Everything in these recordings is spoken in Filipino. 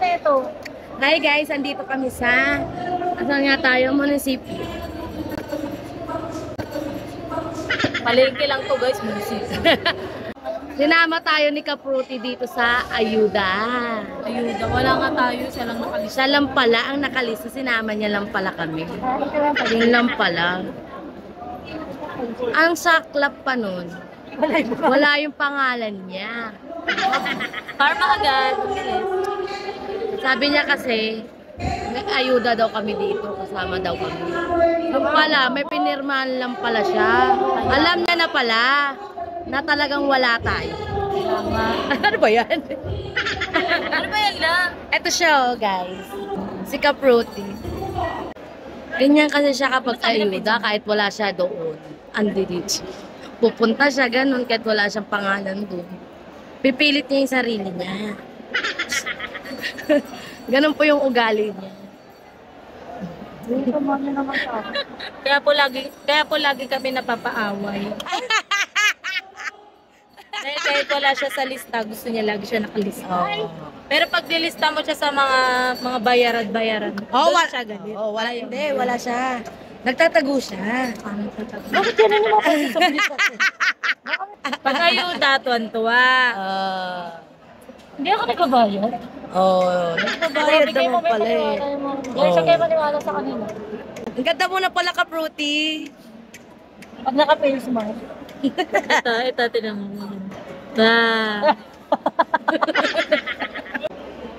na ito. Hi guys, andito kami sa asan nga tayo, munisipyo. Palengke lang to guys, munisipyo. Sinama tayo ni Kapruti dito sa Ayuda. Ayuda, wala nga tayo, siya lang nakalista. Siya lang pala ang nakalista, sinama niya lang pala kami. Yun lang pala. Ang saklap pa nun, wala yung pangalan niya. Karma agad. Sabi niya kasi, may ayuda daw kami dito, kasama daw kami. Yung pala, may pinirmahan lang pala siya. Alam niya na pala, na talagang wala tayo. Ano ba yan? Ano ba yan na? Ito siya oh guys, si Kapruti. Ganyan kasi siya kapag ayuda, kahit wala siya doon. Andi dito. Pupunta siya ganun kahit wala siyang pangalan doon. Pipilit niya yung sarili niya. Ganun po yung ugali niya. Kaya po lagi kami napapaaway. Dahil kahit wala siya sa lista, gusto niya lagi siya nakalista. Oh. Pero pag nilista mo siya sa mga bayaran, doon siya galit. Oh, wala hindi, wala siya. Nagtatago siya. Bakit yan ang mga pagsasabihin? Pag ayuda, tuwan-tuwa. Hindi ako nagbabayad. Nagbabayad naman pala eh. Hindi siya kayo maniwala sa kanila. Ang ganda mo na pala Kapruti. Pag naka-pay smart. Ito, tinan mo.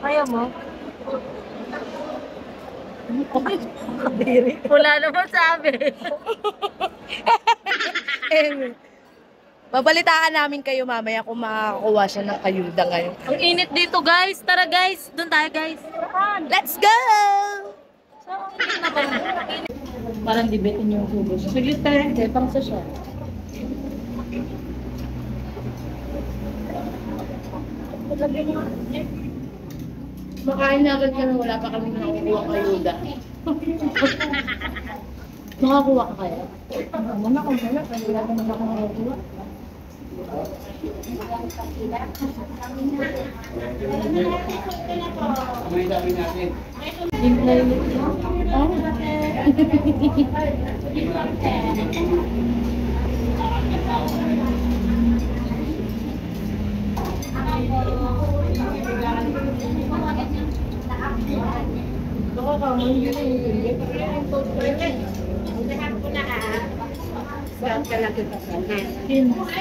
Kaya mo? Wala naman sabi. Babalitaan namin kayo mamaya kung makakakuha siya ng ayuda ngayon. Ang init dito guys. Tara guys. Doon tayo guys. Let's go! Parang dibetin yung kubo. Saglit tayo. Hindi, pang sa siya. Makain na agad ka na wala pa kami nakukuha ng ayuda. Makakuha ka kaya? Muna kung wala. Wala naman ako nakakuha.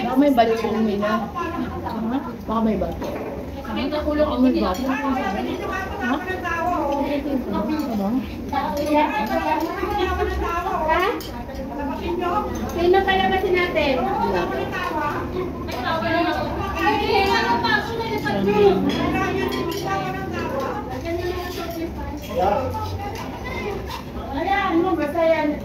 Baka may balik ko may na. Baka may balik. Baka may balik. Sino pala ba natin? Ayan, mo masaya lang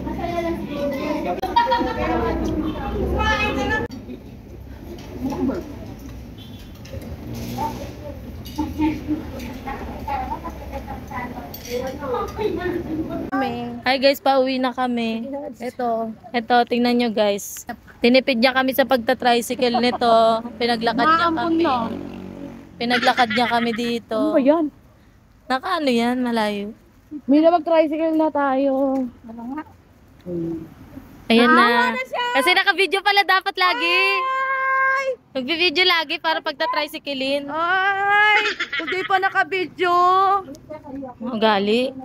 Hi guys, pauwi na kami. Ito. Ito, tingnan nyo guys. Tinipid niya kami sa pagta-tricycle nito. Pinaglakad niya kami. Pinaglakad niya kami dito. Ano ba yan? Nakaano yan, malayo. May na mag-tricycle na tayo. Ayan na. Kasi naka-video pala dapat lagi. Mag-video lagi para pagta-tricyclein. Ay! Hindi pa naka-video. Gali.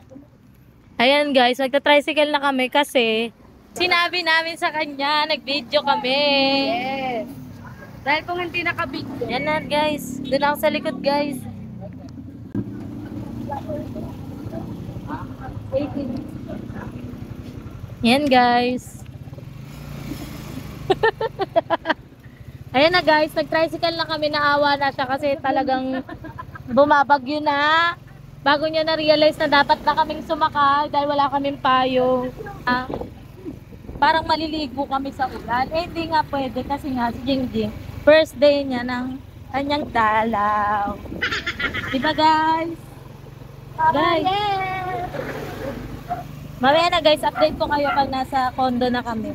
Ayan guys, magta-tricycle na kami kasi sinabi namin sa kanya, nag-video kami. Yes. Dahil kung hindi naka-video. Yan na guys. Doon ako sa likod guys. Yan guys. Ayan na guys, nag-tricycle na kami, naawa na siya kasi talagang bumabagyo na. Bago niya na-realize na dapat na kaming sumakay dahil wala kaming payong. Parang maliligo kami sa ulan. Eh hindi nga pwede kasi nga si Jingjing, first day niya ng kanyang dalaw. Diba guys? Guys. Mamaya na guys, update ko kayo pag nasa condo na kami.